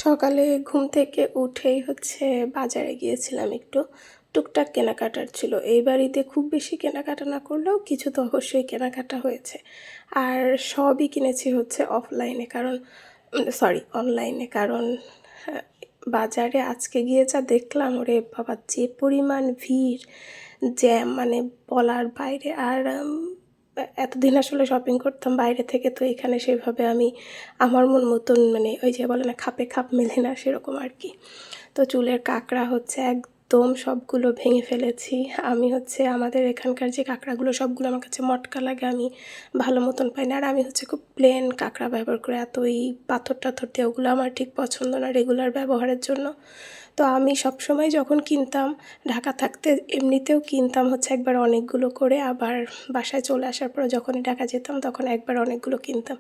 সকালে ঘুম থেকে উঠেই বাজারে গিয়েছিলাম একটু। টুকটাক কেনাকাটার ছিল। এই বাড়িতে খুব বেশি কেনাকাটা না করলেও কিছু তো অবশ্যই কেনাকাটা হয়েছে। আর সবই কিনেছি অফলাইনে কারণ অনলাইনে কারণ হ্যাঁ, বাজারে আজকে গিয়ে যা দেখলাম, ওরে বাবা! যে পরিমাণ ভিড়, জ্যাম মানে বলার বাইরে। আর এতদিন আসলে শপিং করতাম বাইরে থেকে, তো এখানে সেভাবে আমি আমার মন মতন মানে ওই যে বলে না খাপে খাপ মেলে না, সেরকম আর কি। তো চুলের কাঁকড়া একদম সবগুলো ভেঙে ফেলেছি। আমি আমাদের এখানকার যে কাঁকড়াগুলো সবগুলো আমার কাছে মটকা লাগে, আমি ভালো মতন পাই না। আর আমি খুব প্লেন কাঁকড়া ব্যবহার করি, এত ওই পাথর টাথর দিয়ে ওগুলো আমার ঠিক পছন্দ না রেগুলার ব্যবহারের জন্য। তো আমি সবসময় যখন কিনতাম, ঢাকা থাকতে এমনিতেও কিনতাম একবার অনেকগুলো করে, আবার বাসায় চলে আসার পর যখনই ঢাকা যেতাম তখন একবার অনেকগুলো কিনতাম।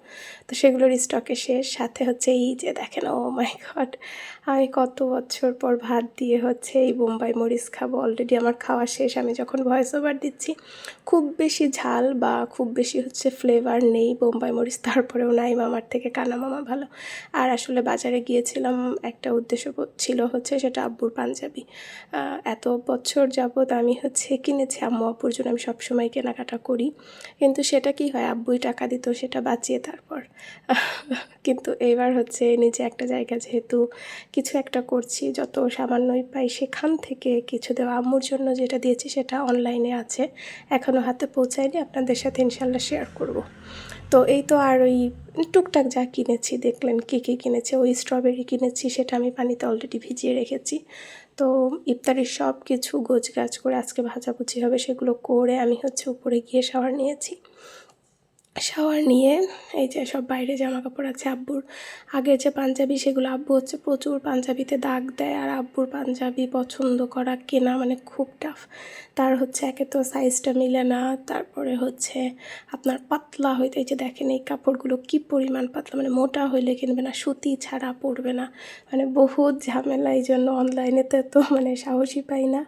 তো সেগুলোর স্টকে শেষ। সাথে এই যে দেখেন, ও মাই গড! আমি কত বছর পর ভাত দিয়ে এই বোম্বাই মরিচ খাবো। অলরেডি আমার খাওয়া শেষ। আমি যখন ভয়েস ওভার দিচ্ছি, খুব বেশি ঝাল বা খুব বেশি ফ্লেভার নেই বোম্বাই মরিচ, তারপরেও নাই মামার থেকে কানা মামা ভালো। আর আসলে বাজারে গিয়েছিলাম, একটা উদ্দেশ্য ছিল সেটা আব্বুর পাঞ্জাবি। এত বছর যাবৎ আমি কিনেছি আম্মু আব্বুর জন্য, আমি সবসময় কেনাকাটা করি। কিন্তু সেটা কি হয়, আব্বুই টাকা দিত সেটা বাঁচিয়ে তারপর। কিন্তু এবার নিজে একটা জায়গা যেহেতু কিছু একটা করছি, যত সামান্যই পাই সেখান থেকে কিছু দেওয়া। আম্মুর জন্য যেটা দিয়েছি সেটা অনলাইনে আছে, এখনও হাতে পৌঁছায়নি, আপনাদের সাথে ইনশাল্লাহ শেয়ার করব। তো এই তো। আর ওই টুকটাক যা কিনেছি দেখলেন কী কী কিনেছি। ওই স্ট্রবেরি কিনেছি, সেটা আমি পানিতে অলরেডি ভিজিয়ে রেখেছি। তো ইফতারির সব কিছু গোছগাছ করে আজকে ভাজাভুজি হবে, সেগুলো করে আমি উপরে গিয়ে শাওয়ার নিয়েছি। শাওয়ার নিয়ে এই যে সব বাইরে জামা কাপড় আছে আব্বুর আগের যে পাঞ্জাবি, সেগুলো আব্বু প্রচুর পাঞ্জাবিতে দাগ দেয়। আর আব্বুর পাঞ্জাবি পছন্দ করা কেনা মানে খুব টাফ। তার একে তো সাইজটা মিলে না, তারপরে আপনার পাতলা হইতে, এই যে দেখেন এই কাপড়গুলো কি পরিমাণ পাতলা, মানে মোটা হইলে কিনবে না, সুতি ছাড়া পরবে না, মানে বহুত ঝামেলা। এই জন্য অনলাইনেতে তো সাহসই পাই না।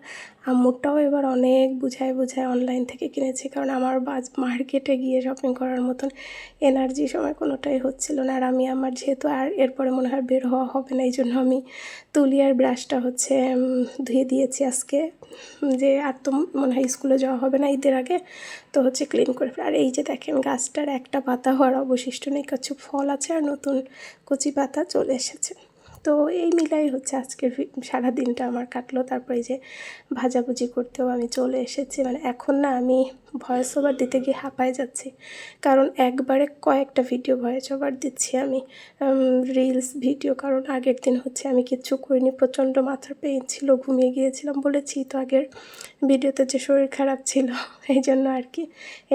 আম্মুরটাও এবার অনেক বুঝায় অনলাইন থেকে কিনেছি, কারণ আমার মার্কেটে গিয়ে শপিং করার মতন এনার্জি সময় কোনোটাই হচ্ছিল না। আর আমি আমার যেহেতু আর এরপরে মনে হয় বের হওয়া হবে না, এই জন্য আমি তুলি আর ব্রাশটা ধুয়ে দিয়েছি আজকে, যে আর তো মনে হয় স্কুলে যাওয়া হবে না ঈদের আগে, তো ক্লিন করে। আর এই যে দেখেন গাছটার একটা পাতা হওয়ার অবশিষ্ট নেই, কিছু ফল আছে আর নতুন কচি পাতা চলে এসেছে। তো এই মিলাই আজকের সারা দিনটা আমার কাটলো। তারপরে এই যে ভাজাভুজি করতেও আমি চলে এসেছি। মানে এখন না আমি ভয়েস ওভার দিতে গিয়ে হাঁপায় যাচ্ছি, কারণ একবারে কয়েকটা ভিডিও ভয়েস ওভার দিচ্ছি আমি, রিলস ভিডিও। কারণ আগের দিন আমি কিচ্ছু করিনি, প্রচণ্ড মাথার পেইন ছিল, ঘুমিয়ে গিয়েছিলাম, বলেছি তো আগের ভিডিওতে যে শরীর খারাপ ছিল, এই জন্য আর কি।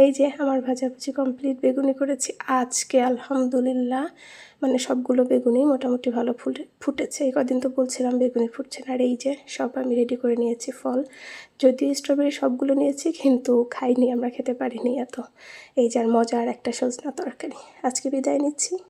এই যে আমার ভাজাভুজি কমপ্লিট, বেগুনি করেছি আজকে আলহামদুলিল্লাহ, মানে সবগুলো বেগুনি মোটামুটি ভালো ফুটেছে। এই কদিন তো বলছিলাম বেগুনি ফুটছে না। আর এই যে সব আমি রেডি করে নিয়েছি ফল, যদিও স্ট্রবেরি সবগুলো নিয়েছি কিন্তু খাইনি, আমরা খেতে পারিনি এত। এই যে আর মজার একটা সজনা তরকারি। আজকে বিদায় নিচ্ছি।